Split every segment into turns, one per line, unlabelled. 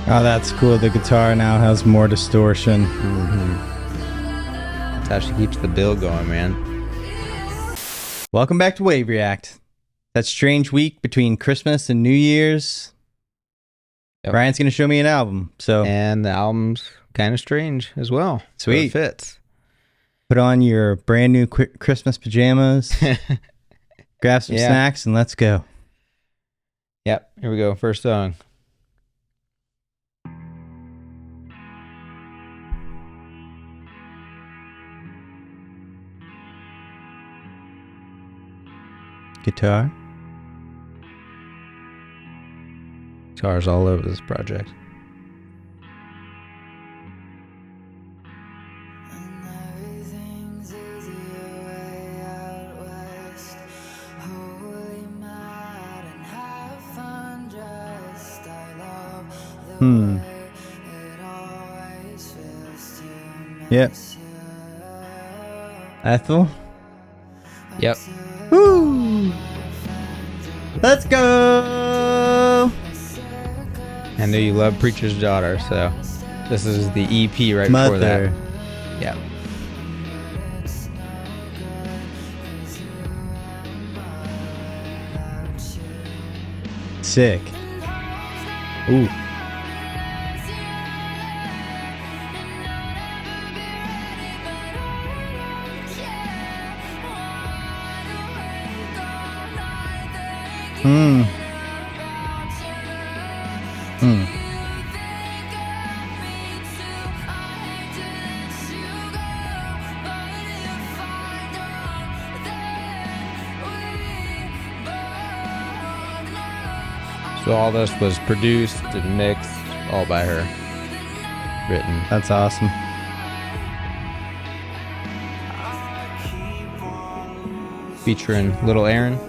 Oh, that's cool. The guitar now has more distortion.
That's how she keeps the bill going, man.
Welcome back to Wave React. That strange week between Christmas and New Year's.
Yep.
Ryan's going to show me an album. So
And the album's kind of strange as well.
Sweet.
So it fits.
put on your brand new Christmas pajamas, grab some snacks, and let's go.
Yep. Here we go. First song.
Guitar.
Guitars all over this project.
Yep. Ethel.
Yep.
Woo! Let's go!
I know you love Preacher's Daughter, so this is the EP right before that. Yep.
Sick. Ooh.
So all this was produced and mixed all by her. Written.
That's awesome.
Featuring Little Aaron.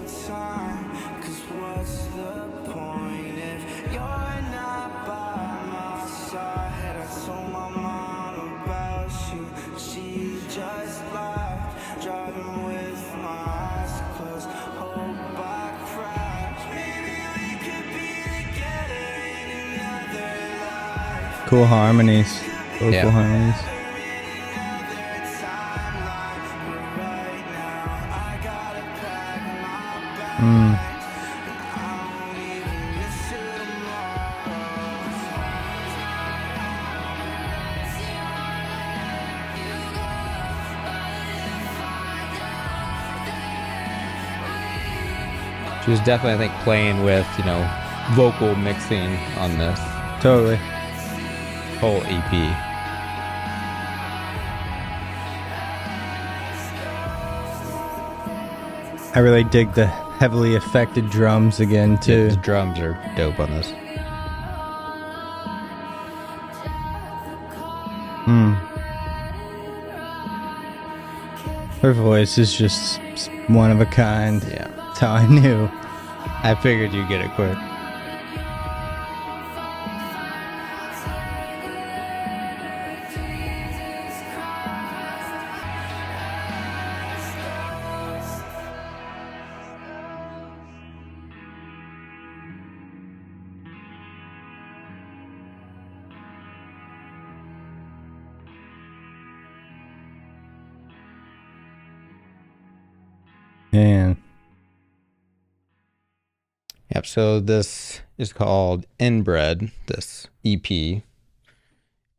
Cool harmonies. Vocal harmonies.
She was definitely, I think, playing with, vocal mixing on this
Totally.
whole EP.
I really dig the heavily affected drums again, too.
The drums are dope on this.
Her voice is just one of a kind.
Yeah.
That's how I knew.
I figured you'd get it quick.
Man.
Yep, so this is called Inbred, this EP.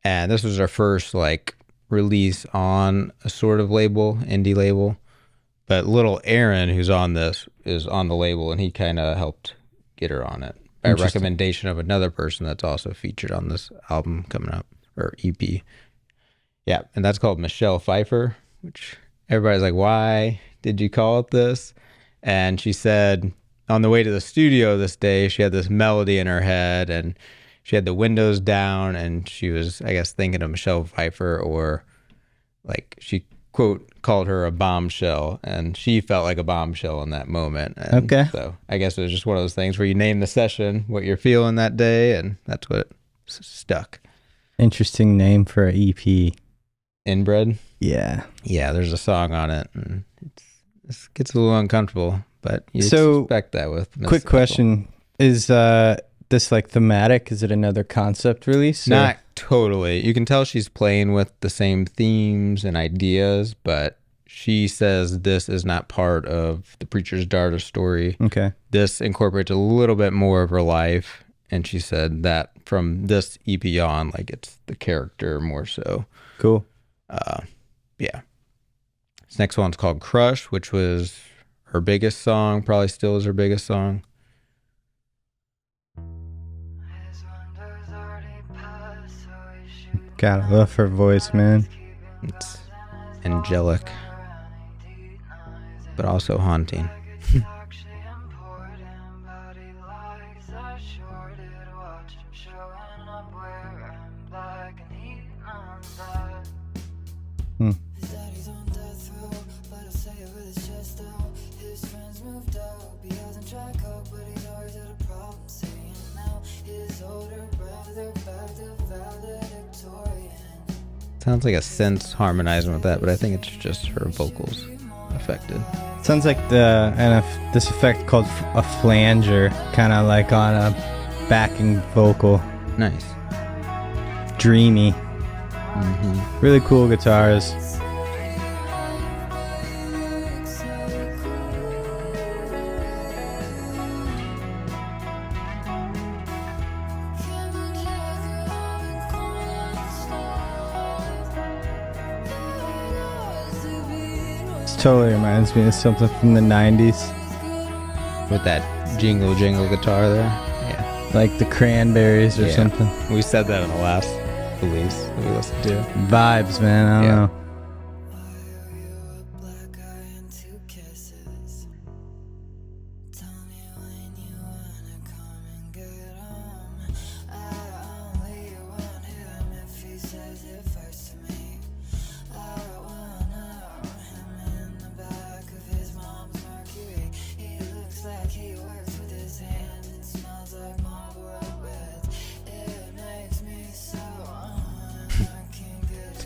And this was our first release on a sort of label, indie label. But Little Aaron, who's on this, is on the label, and he kind of helped get her on it by recommendation of another person that's also featured on this album coming up, or EP. Yeah, and that's called Michelle Pfeiffer, which everybody's like, why did you call it this? And she said on the way to the studio this day, she had this melody in her head and she had the windows down and she was, I guess, thinking of Michelle Pfeiffer, or she, quote, called her a bombshell, and she felt like a bombshell in that moment. And
okay.
So I guess it was just one of those things where you name the session what you're feeling that day, and that's what stuck.
Interesting name for an EP.
Inbred?
Yeah.
Yeah, there's a song on it, and it gets a little uncomfortable, but you
So,
expect that with Miss
quick
Ethel.
question. Is this like thematic? Is it another concept release?
Not totally. You can tell she's playing with the same themes and ideas, but she says this is not part of the Preacher's Daughter story.
Okay.
This incorporates a little bit more of her life, and she said that from this EP on, like it's the character more so.
Cool.
Yeah. This next one's called Crush, which was her biggest song, probably still is her biggest song.
God, I love her voice, man.
It's angelic, but also haunting. Sounds like a synth harmonizing with that, but I think it's just her vocals affected.
Sounds like this effect called a flanger, kind of like on a backing vocal.
Nice.
Dreamy.
Mm-hmm.
Really cool guitars. Totally reminds me of something from the 90s.
With that jingle guitar there. Yeah.
Like the Cranberries or something.
We said that in the last release that we listened to.
Vibes, man. I don't know.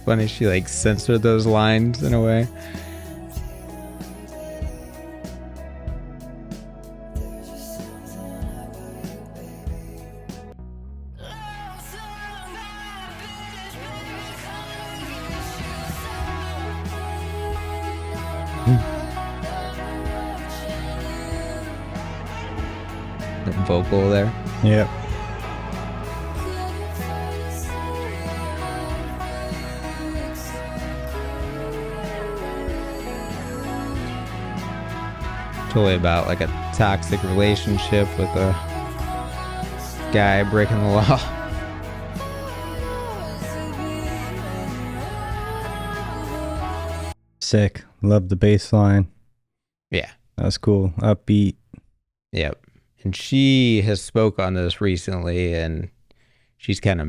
Funny she like censored those lines in a way. The vocal there.
Yep.
Totally about like a toxic relationship with a guy breaking the law.
Sick. Love the bass line.
Yeah.
That was cool. Upbeat.
Yep. And she has spoke on this recently, and she's kind of,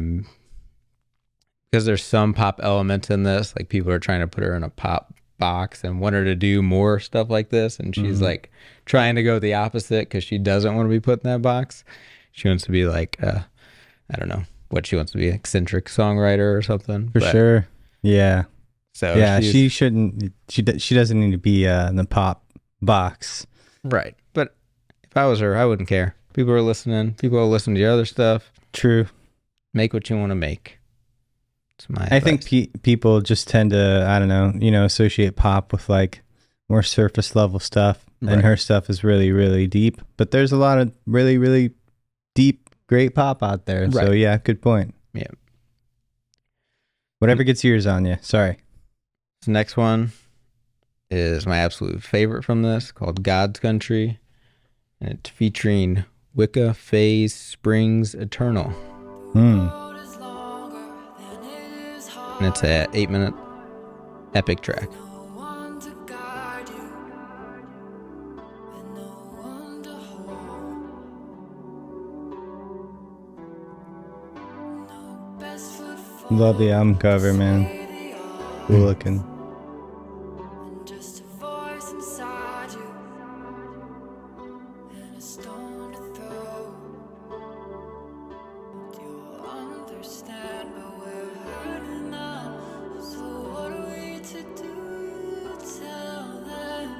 because there's some pop elements in this, like people are trying to put her in a pop box and want her to do more stuff like this, and she's like trying to go the opposite because she doesn't want to be put in that box. She wants to be like I don't know what she wants to be, eccentric songwriter or something.
For sure. Yeah.
So
yeah, she shouldn't. She doesn't need to be in the pop box.
Right. But if I was her, I wouldn't care. People are listening. People are listening to your other stuff.
True.
Make what you want to make.
I think people just tend to, I don't know, associate pop with like more surface level stuff. Right. And her stuff is really, really deep. But there's a lot of really, really deep, great pop out there. Right. So yeah, good point.
Yeah.
Whatever gets yours on you. Sorry.
This next one is my absolute favorite from this, called God's Country. And it's featuring Wicca Phase Springs Eternal. And it's an 8-minute epic track.
Love the album cover, man. Cool looking.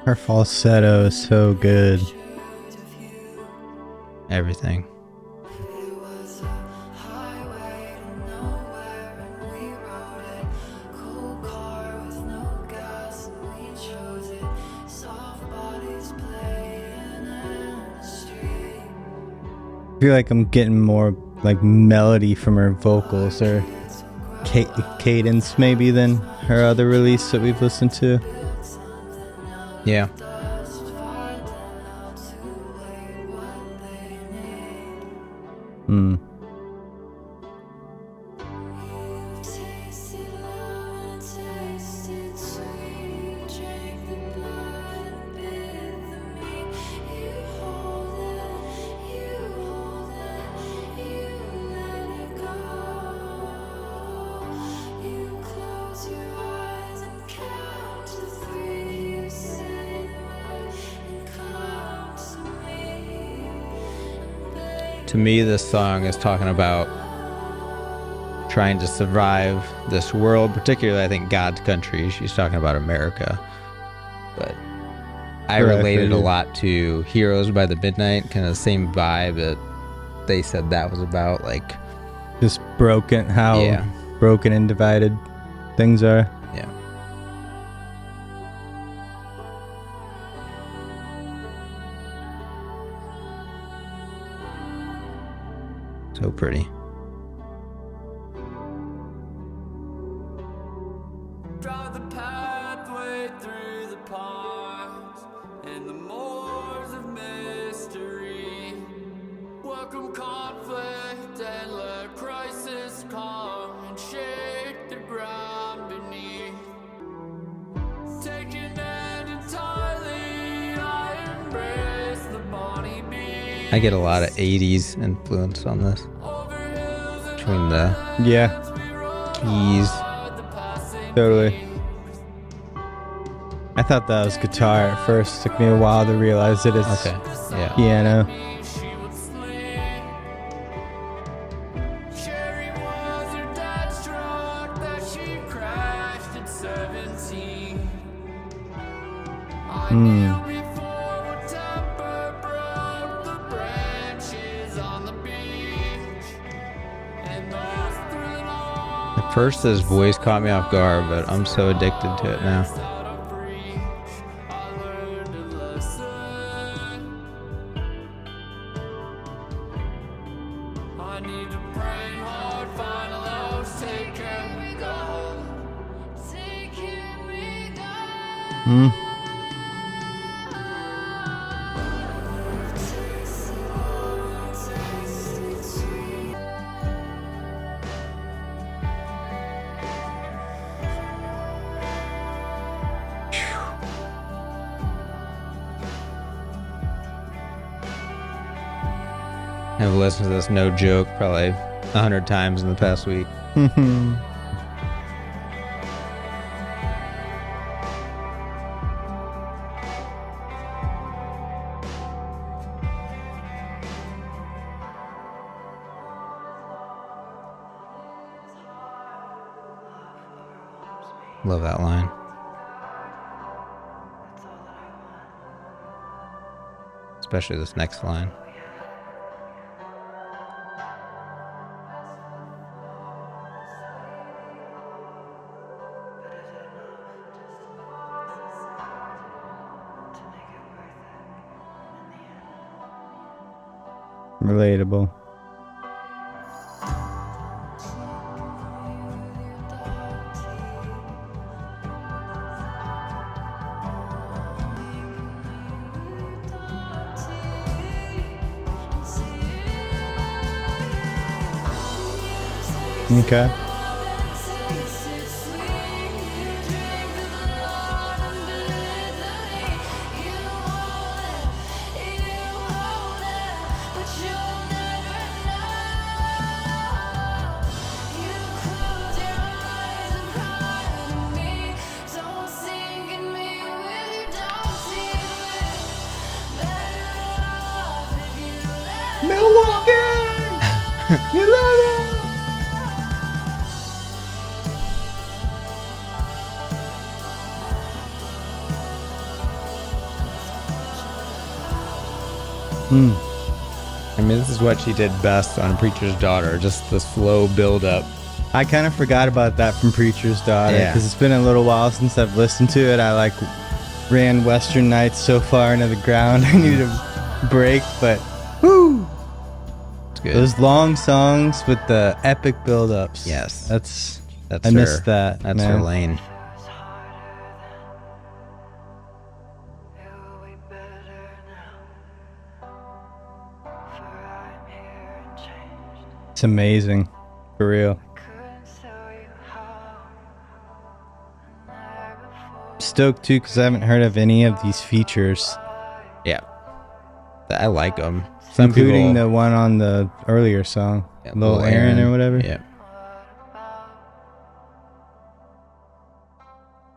Her falsetto is so good.
Everything.
feel like I'm getting more like melody from her vocals or cadence maybe than her other release that we've listened to.
Yeah. To me, this song is talking about trying to survive this world, particularly, I think, God's country. She's talking about America. But I related a lot to Heroes by the Midnight, kind of the same vibe that they said that was about. Like,
just broken, how broken and divided things are.
Yeah. So pretty.
Drive the pathway through the pines and the moors of mystery. Welcome conflict and let crisis come and shake the ground beneath. Taking it entirely, I embrace the bonnie beast.
I get a lot of 80s influence on this. Between the keys.
Totally. I thought that was guitar at first. Took me a while to realize it is piano.
At first, his voice caught me off guard, but I'm so addicted to it now. I've listened to this, no joke, probably 100 times in the past week. Love that line. Especially this next line.
Relatable. Okay.
I mean, this is what she did best on Preacher's Daughter, just the slow build up.
I kind of forgot about that from Preacher's Daughter because it's been a little while since I've listened to it. I like ran Western Nights so far into the ground I needed a break, but whoo!
good.
Those long songs with the epic build-ups.
Yes.
That's
That's
I
her.
missed that.
That's
man.
her lane.
It's amazing. For real. Stoked too because I haven't heard of any of these features.
Yeah. I like them.
Including the one on the earlier song.
Yeah,
Lil Aaron or whatever.
Yeah.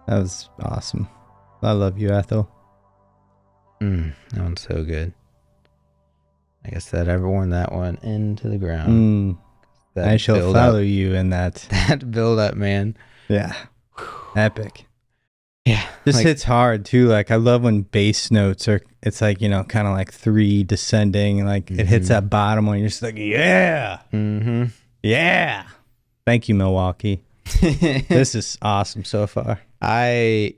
That was awesome. I love you, Ethel.
That one's so good. Like I said, I've worn that one into the ground.
I shall follow you in that.
That build up, man.
Yeah. Epic.
Yeah.
This hits hard too. Like I love when bass notes are, it's like, you know, kind of like 3 descending. Like it hits that bottom one. You're just like, yeah.
Mm-hmm.
Yeah. Thank you, Milwaukee. This is awesome so far.
At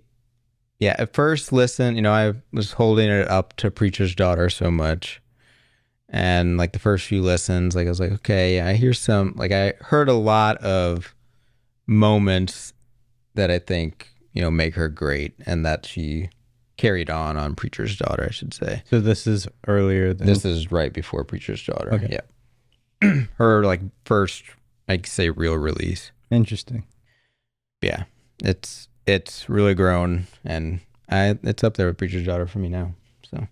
first listen, you know, I was holding it up to Preacher's Daughter so much. And like the first few listens, like I was like, okay, I hear some, like I heard a lot of moments that I think, you know, make her great and that she carried on Preacher's Daughter, I should say.
So this is earlier than...
This is right before Preacher's Daughter.
Okay.
Yeah. Her like first, I'd say, real release.
Interesting.
Yeah. It's really grown and it's up there with Preacher's Daughter for me now. So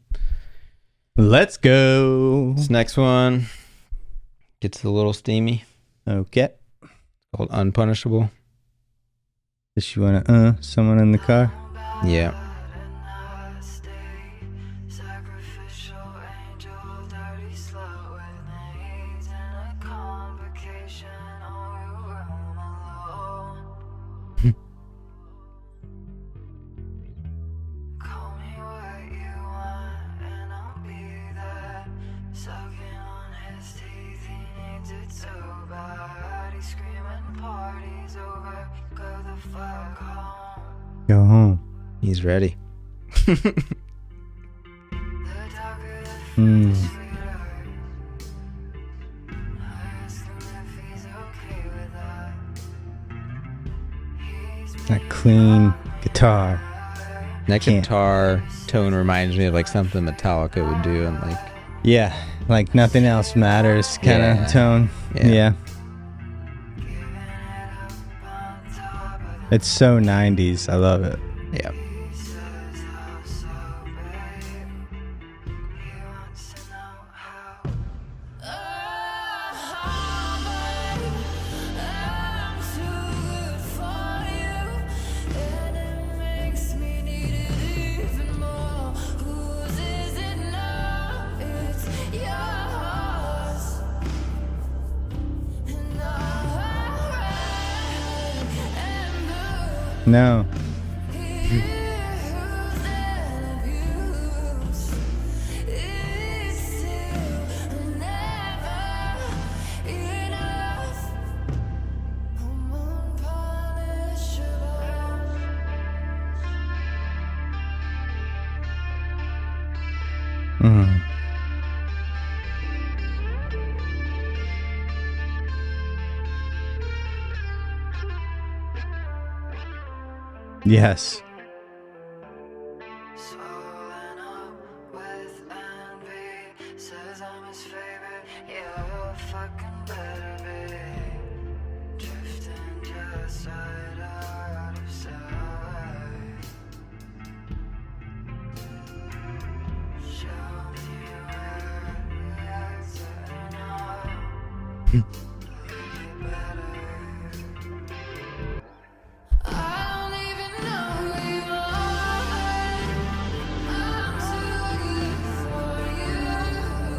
let's go.
this next one gets a little steamy.
Okay.
Called Unpunishable.
Does you want to someone in the car?
Yeah.
Go home.
He's ready.
That clean guitar.
That guitar tone reminds me of like something Metallica would do and like...
Yeah, like nothing else matters kind of tone. Yeah. It's so 90s. I love it.
Yeah.
No. Yes.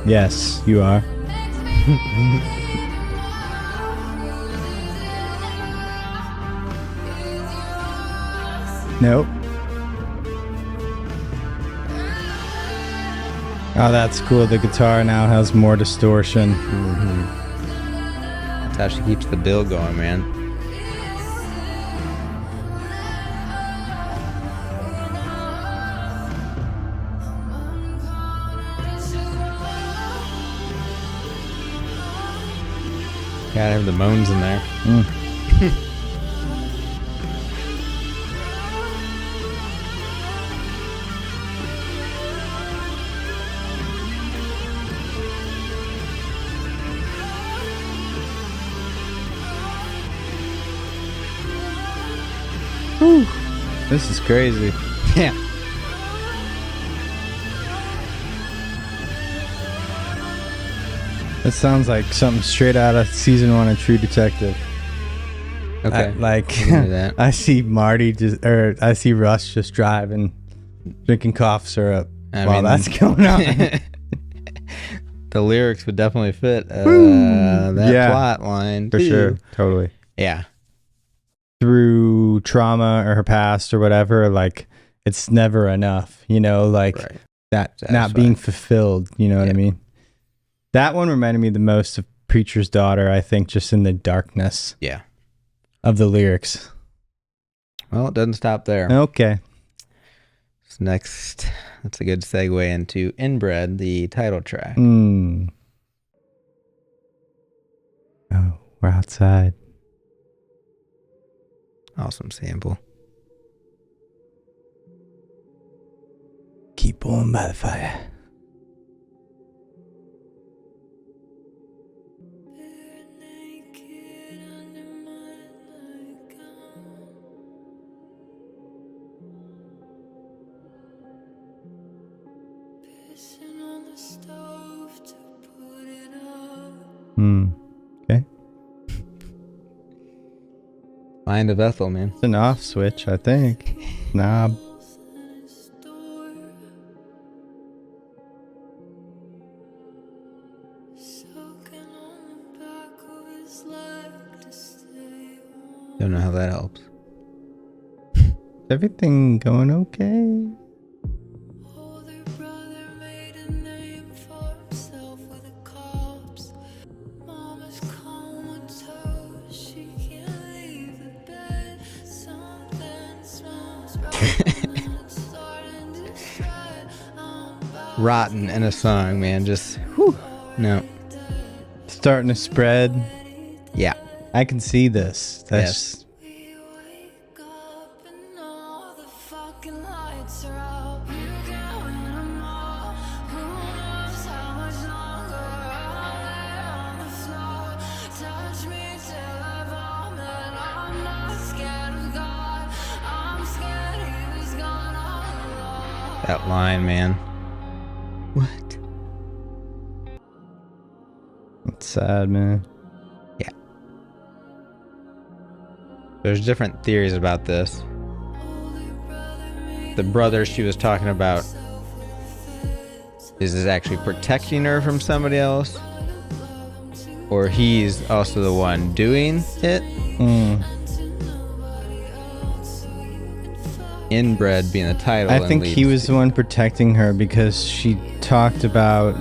Yes, you are. Nope. Oh, that's cool. The guitar now has more distortion.
That's how she keeps the bill going, man. Gotta have the moans in there.
Whew. This is crazy.
Yeah.
That sounds like something straight out of season 1 of True Detective.
Okay.
I I see I see Russ just driving, drinking cough syrup while that's going on.
The lyrics would definitely fit that plot line
for sure, totally.
Yeah.
Through trauma or her past or whatever, like it's never enough, like that not being fulfilled. You know what I mean? That one reminded me the most of Preacher's Daughter. I think just in the darkness.
Yeah.
Of the lyrics.
Well, it doesn't stop there.
Okay.
So next, that's a good segue into Inbred, the title track.
Oh, we're outside.
Awesome sample.
Keep on by the fire. Okay.
Mind of Ethel, man.
It's an off switch, I think. Knob.
Don't know how that helps.
Is everything going okay?
Rotten in a song, man. Just, whew. No.
Starting to spread.
Yeah.
I can see this. That's
that line, man. What?
It's sad, man.
Yeah. There's different theories about this. The brother she was talking about is actually protecting her from somebody else, or he's also the one doing it. Inbred being the title.
I think he was the one protecting her because she talked about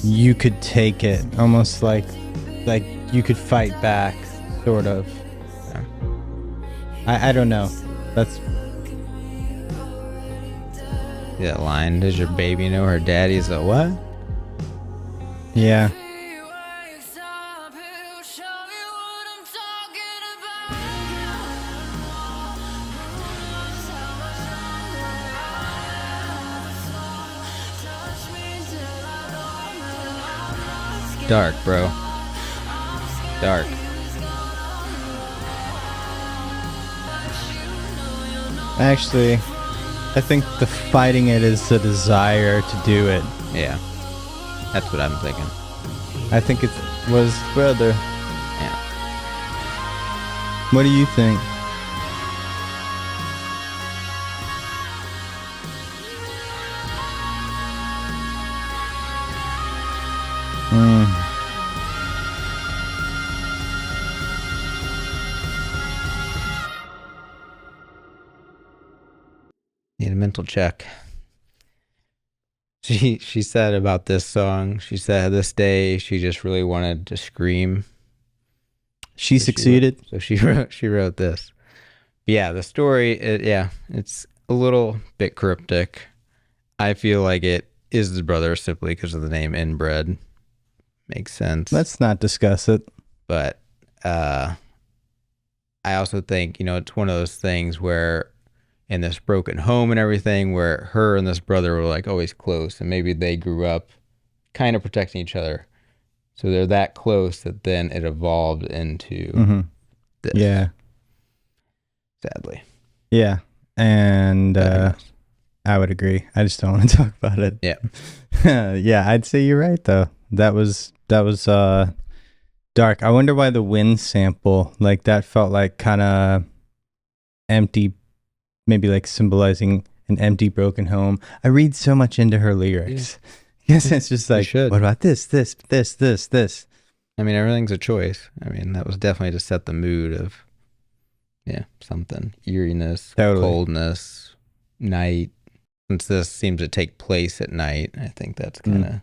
you could take it, almost like you could fight back, sort of.
Yeah.
I don't know. That's
that line. Does your baby know her daddy's a what?
Yeah.
Dark, bro. Dark.
Actually, I think the fighting it is the desire to do it.
Yeah. That's what I'm thinking.
I think it was brother.
Yeah.
What do you think?
Need a mental check. She said about this song, she said this day she just really wanted to scream.
She succeeded.
She wrote this. But yeah, the story, it's a little bit cryptic. I feel like it is the brother simply because of the name Inbred. makes sense.
Let's not discuss it.
But I also think, it's one of those things where in this broken home and everything, where her and this brother were like always close, and maybe they grew up kind of protecting each other. So they're that close that then it evolved into this.
Yeah.
Sadly.
Yeah. And I would agree. I just don't want to talk about it.
Yeah.
Yeah, I'd say you're right though. That was dark. I wonder why the wind sample, like that felt like kind of empty, maybe like symbolizing an empty, broken home. I read so much into her lyrics. Yes, it's just like, what about this?
I mean, everything's a choice. I mean, that was definitely to set the mood of, something. Eeriness, coldness, night. Since this seems to take place at night, I think that's kind of,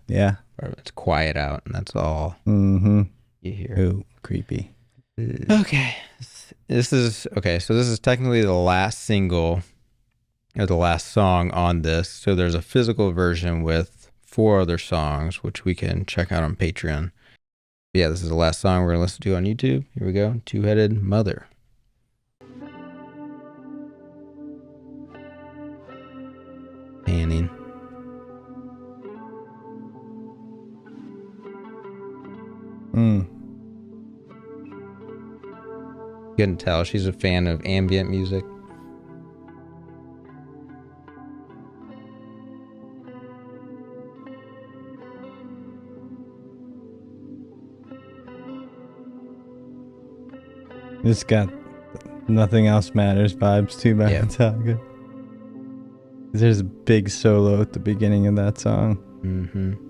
it's quiet out, and that's all you hear.
Oh, creepy.
Okay. So this is technically the last single, or the last song on this. So there's a physical version with 4 other songs, which we can check out on Patreon. But yeah, this is the last song we're going to listen to on YouTube. Here we go. Two-Headed Mother. Panning. You can tell she's a fan of ambient music.
It's got Nothing Else Matters vibes too by Metallica. There's a big solo at the beginning of that song.
Mm-hmm.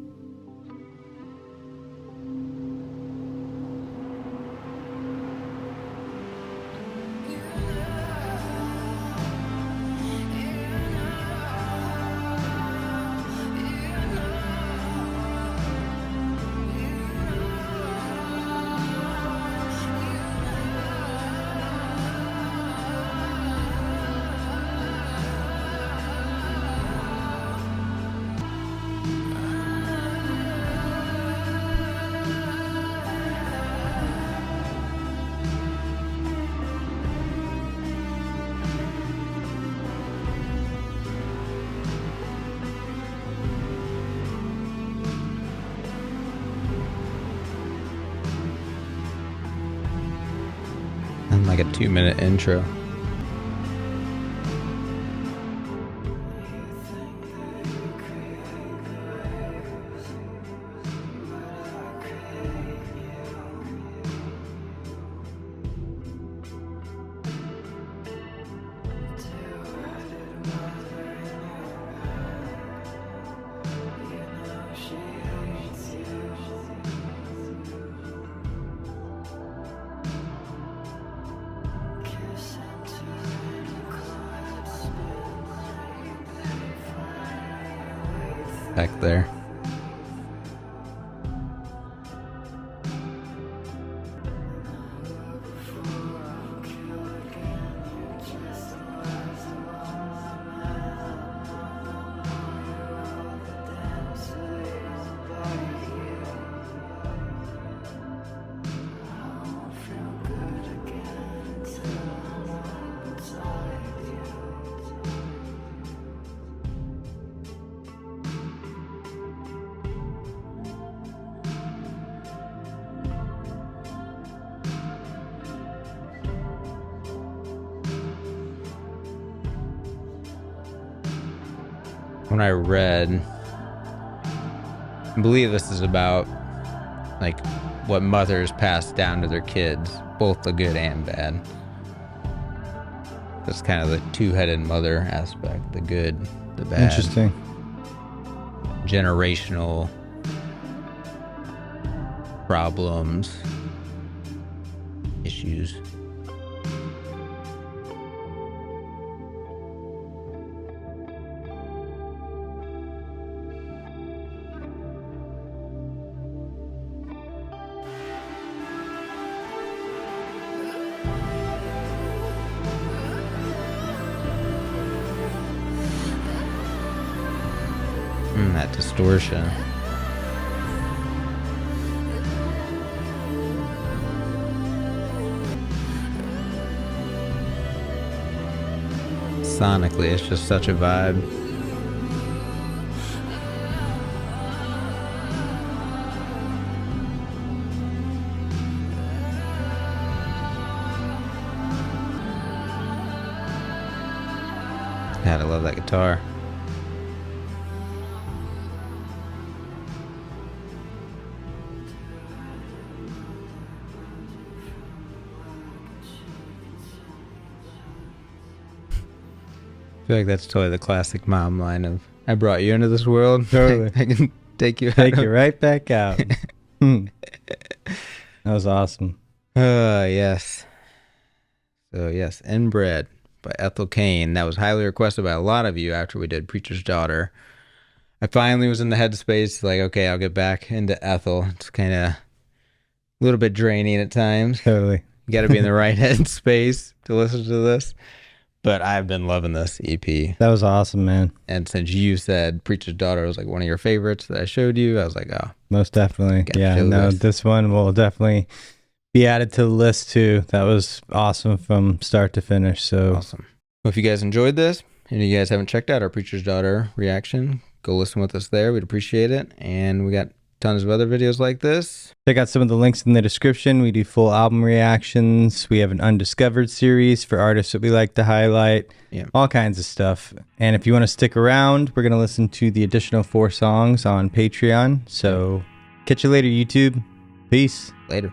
And like a 2-minute intro. Back there. When I read, I believe this is about like what mothers pass down to their kids, both the good and bad. That's kind of the two-headed mother aspect, the good, the bad.
Interesting.
Generational problems, issues. That distortion. sonically, it's just such a vibe. God, I love that guitar. I feel like that's totally the classic mom line of, I brought you into this world.
Totally.
I can take you
right back out. That was awesome.
Yes. So, yes, Inbred by Ethel Cain. That was highly requested by a lot of you after we did Preacher's Daughter. I finally was in the headspace, like, okay, I'll get back into Ethel. It's kind of a little bit draining at times.
Totally.
You got to be in the right headspace to listen to this. But I've been loving this EP.
That was awesome, man.
And since you said Preacher's Daughter was like one of your favorites that I showed you, I was like, oh.
Most definitely. Yeah, no, this one will definitely be added to the list too. That was awesome from start to finish. So
awesome. Well, if you guys enjoyed this and you guys haven't checked out our Preacher's Daughter reaction, go listen with us there. We'd appreciate it. And we got tons of other videos like this.
Check out some of the links in the description. We do full album reactions. We have an undiscovered series for artists that we like to highlight.
Yeah.
All kinds of stuff. And if you want to stick around, we're going to listen to the additional 4 songs on Patreon. So catch you later, YouTube. Peace.
Later.